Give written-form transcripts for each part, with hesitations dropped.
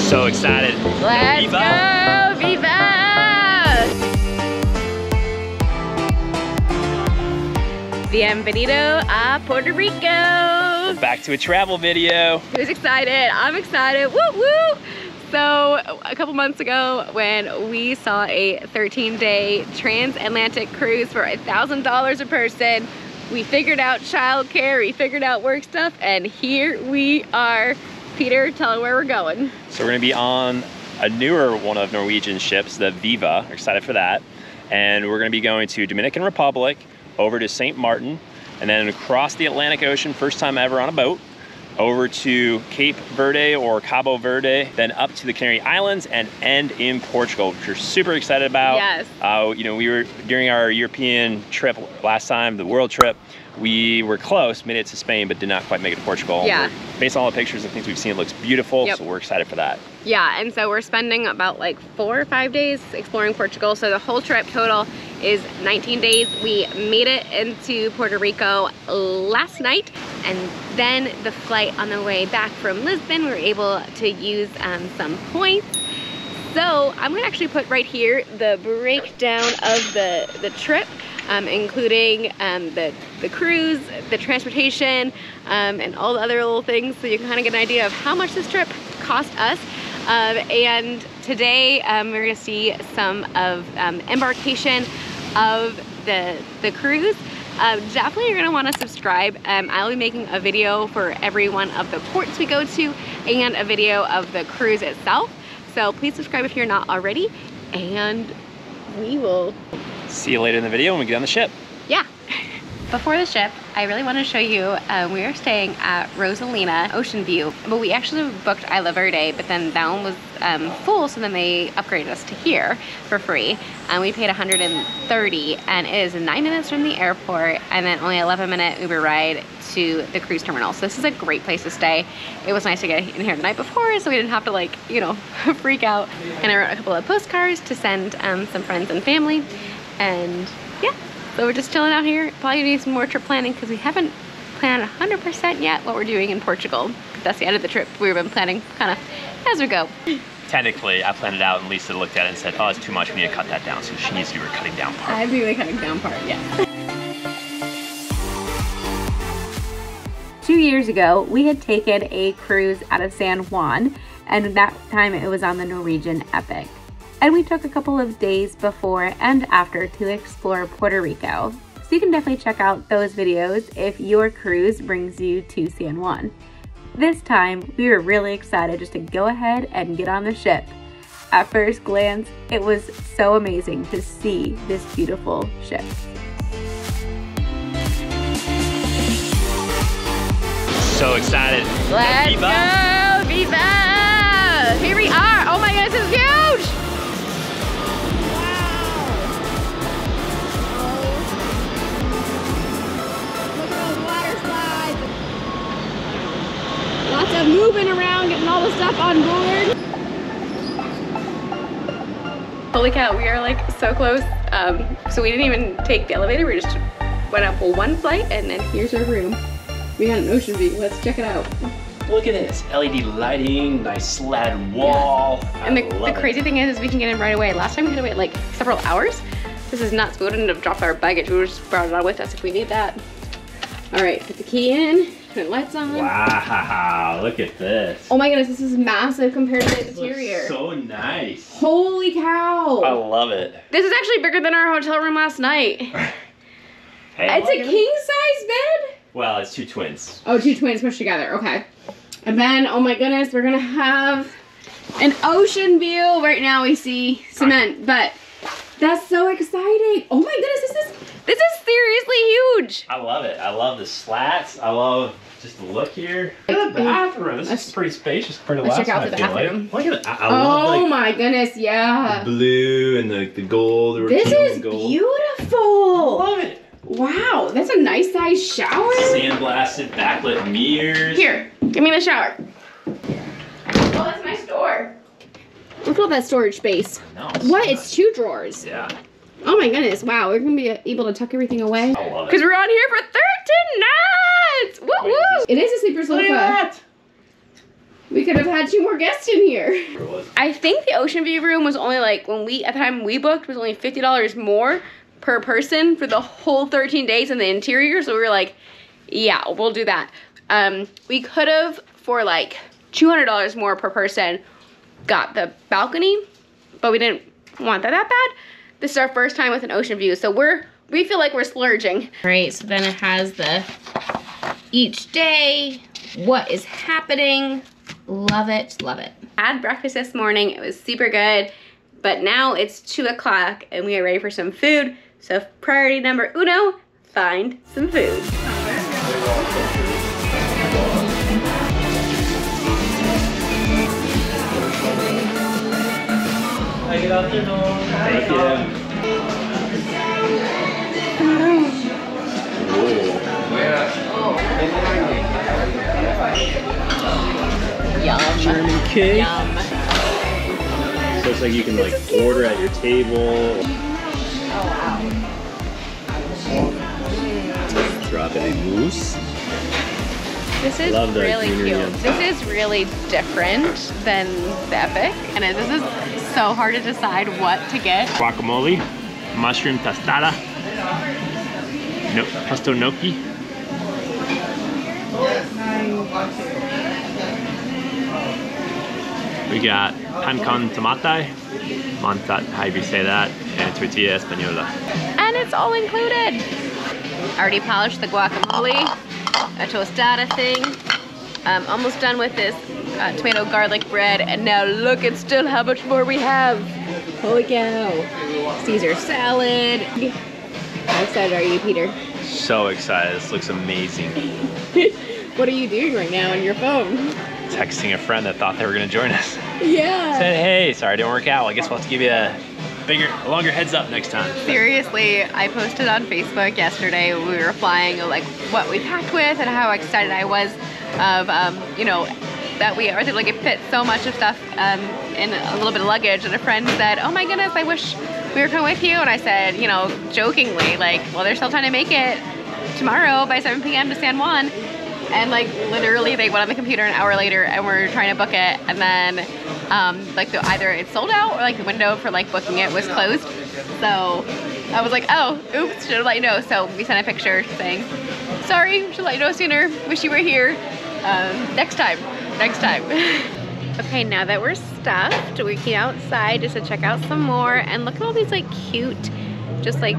So excited. Let's Viva. go, Viva! Bienvenido a Puerto Rico. Back to a travel video. Who's excited? I'm excited. Woo woo! So a couple months ago when we saw a 13-day transatlantic cruise for $1,000 a person, we figured out childcare, we figured out work stuff, and here we are. Peter, tell them where we're going. So we're gonna be on a newer one of Norwegian ships, the Viva. We're excited for that. And we're gonna be going to Dominican Republic, over to St. Martin, and then across the Atlantic Ocean, first time ever on a boat, over to Cape Verde or Cabo Verde, then up to the Canary Islands and end in Portugal, which we're super excited about. Yes. You know, we were, during our European trip last time, the world trip, we were close, made it to Spain, but did not quite make it to Portugal. Yeah. Based on all the pictures and things we've seen, it looks beautiful, Yep. so we're excited for that. Yeah, and so we're spending about like 4 or 5 days exploring Portugal. So the whole trip total is 19 days. We made it into Puerto Rico last night, and then the flight on the way back from Lisbon, we were able to use some points. So I'm gonna actually put right here the breakdown of the trip, including the cruise, the transportation, and all the other little things, so you can kind of get an idea of how much this trip cost us. And today we're gonna see some of embarkation of the cruise. Definitely you're gonna wanna subscribe. I'll be making a video for every one of the ports we go to and a video of the cruise itself. So please subscribe if you're not already, and we will See you later in the video when we get on the ship. Yeah. Before the ship, I really want to show you, we are staying at Rosalina Ocean View, but we actually booked Isla Verde, but then that one was full, so then they upgraded us to here for free. And we paid $130, and it is 9 minutes from the airport, and then only 11-minute Uber ride to the cruise terminal. So this is a great place to stay. It was nice to get in here the night before, so we didn't have to, like, you know, freak out. And I wrote a couple of postcards to send some friends and family, and yeah. So we're just chilling out here. Probably need some more trip planning because we haven't planned 100% yet what we're doing in Portugal. That's the end of the trip. We've been planning kind of as we go. Technically, I planned it out and Lisa looked at it and said, oh, it's too much, we need to cut that down. So she needs to do her cutting down part. I do the cutting down part, yeah. 2 years ago, we had taken a cruise out of San Juan, and that time it was on the Norwegian Epic. And we took a couple of days before and after to explore Puerto Rico. So you can definitely check out those videos if your cruise brings you to San Juan. This time, we were really excited just to go ahead and get on the ship. At first glance, it was so amazing to see this beautiful ship. So excited. Let's Viva. go, Viva! Here we are. Oh my goodness, this is huge! Lots of moving around, getting all the stuff on board. Holy cow, we are like so close. So we didn't even take the elevator, we just went up one flight, and then here's our room. We got an ocean view, let's check it out. Look at this, LED lighting, nice slatted wall. Yeah. And the crazy thing is we can get in right away. Last time we had to wait like several hours. This is nuts, we wouldn't have dropped our baggage, we would just brought it on with us if we need that. All right, put the key in. Turn lights on. Wow, look at this. Oh my goodness, this is massive compared to the interior. Looks so nice. Holy cow. I love it. This is actually bigger than our hotel room last night. Hey, It's a king size bed? Well, it's 2 twins. Oh, 2 twins pushed together, okay. And then, oh my goodness, we're gonna have an ocean view. Right now we see cement, but that's so exciting. Oh my goodness, this is seriously huge. I love it. I love the slats. I love just the look here. Look at the bathroom. This is pretty spacious compared to last time. Let's check out the bathroom. Look at it. I love Oh my goodness, yeah. the blue and the gold. This is beautiful. I love it. Wow, that's a nice size shower. Sandblasted backlit mirrors. Here, give me the shower. Oh, that's a nice door. Look at all that storage space. No, What? It's 2 drawers. Yeah. Oh my goodness, wow, we're gonna be able to tuck everything away. I love it. Because we're on here for 13 nights! Woo woo! It is a sleeper sofa. Look at that. We could have had 2 more guests in here. I think the ocean view room was only like, when we, at the time we booked, was only $50 more per person for the whole 13 days in the interior. So we were like, yeah, we'll do that. We could have, for like $200 more per person, got the balcony, but we didn't want that bad. This is our first time with an ocean view, so we feel like we're splurging. All right, so then it has the each day, what is happening. Love it, love it. Had breakfast this morning, it was super good, but now it's 2 o'clock and we are ready for some food. So priority number uno, find some food. Hi, good afternoon. Thank you. Yum. German cake. Yum. So it's like you can like order at your table. Oh wow. Drop it in mousse. This is Love the really greenery cute. on top. This is really different than the Epic. And this is so hard to decide what to get. Guacamole, mushroom tostada, pesto gnocchi. We got pan con tomate, however you say that, and tortilla española. And it's all included. Already polished the guacamole, a tostada thing. Almost done with this tomato garlic bread, and now look at still how much more we have. Holy cow. Caesar salad. How excited are you, Peter? So excited, this looks amazing. What are you doing right now on your phone? Texting a friend that thought they were gonna join us. Yeah. Said, hey, sorry it didn't work out. I guess we'll have to give you a longer heads up next time. Seriously, I posted on Facebook yesterday, we were flying, like what we packed with and how excited I was of, you know, that we were able to fit so much of stuff in a little bit of luggage. And a friend said, oh my goodness, I wish we were coming with you. And I said, you know, jokingly, like, well, there's still time to make it tomorrow by 7 p.m. to San Juan. And like literally they went on the computer an hour later and we're trying to book it, and then like either it's sold out or like the window for like booking it was closed. So I was like, oh, oops, should have let you know. So we sent a picture saying, sorry, should let you know sooner, wish you were here. Next time. Okay, now that we're stuffed, we came outside just to check out some more, and look at all these like cute, just like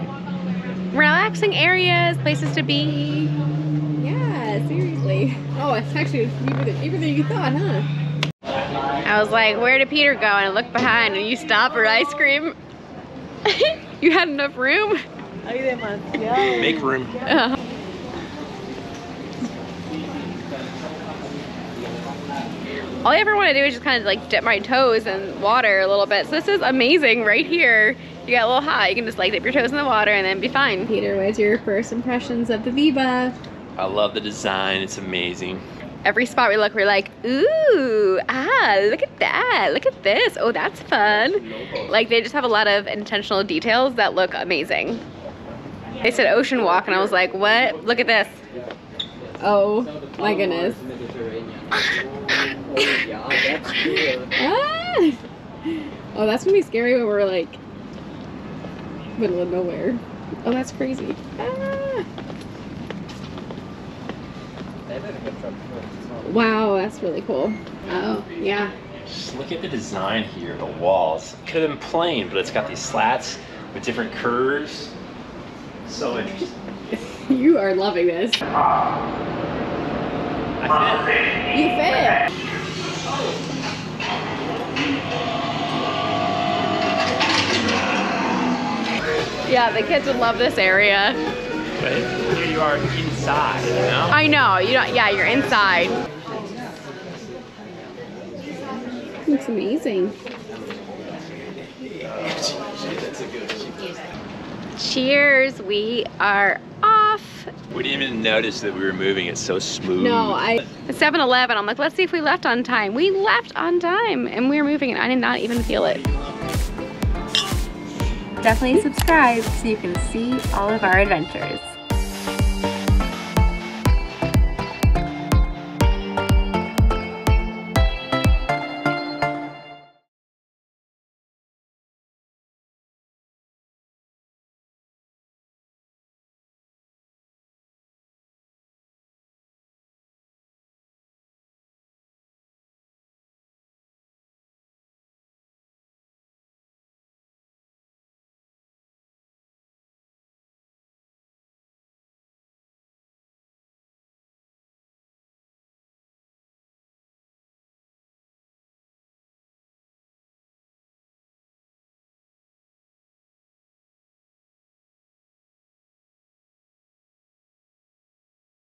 relaxing areas, places to be. Yeah, seriously. Oh, it's actually deeper than you thought, huh? I was like, where did Peter go? And I looked behind and you stopped for ice cream. You had enough room? Make room. All I ever want to do is just kind of like dip my toes in water a little bit. So this is amazing right here. You got a little hot, you can just like dip your toes in the water and then be fine. Peter, what's your first impressions of the Viva? I love the design, it's amazing. Every spot we look, we're like, ooh, look at that, look at this, oh, that's fun. Like they just have a lot of intentional details that look amazing. They said ocean walk and I was like, what? Look at this. Oh my goodness. Oh, that's gonna be scary when we're like middle of nowhere. Oh, that's crazy. Wow, that's really cool. Oh, yeah. Just look at the design here, the walls. Could have been plain, but it's got these slats with different curves. So interesting. You are loving this. I fit. You fit. Yeah, the kids would love this area. But here you are inside, you know? I know, you don't, yeah, you're inside. Looks amazing. Cheers, we are off. We didn't even notice that we were moving. It's so smooth. No, at 7-Eleven, I'm like, let's see if we left on time. We left on time and we were moving and I did not even feel it. Definitely subscribe so you can see all of our adventures.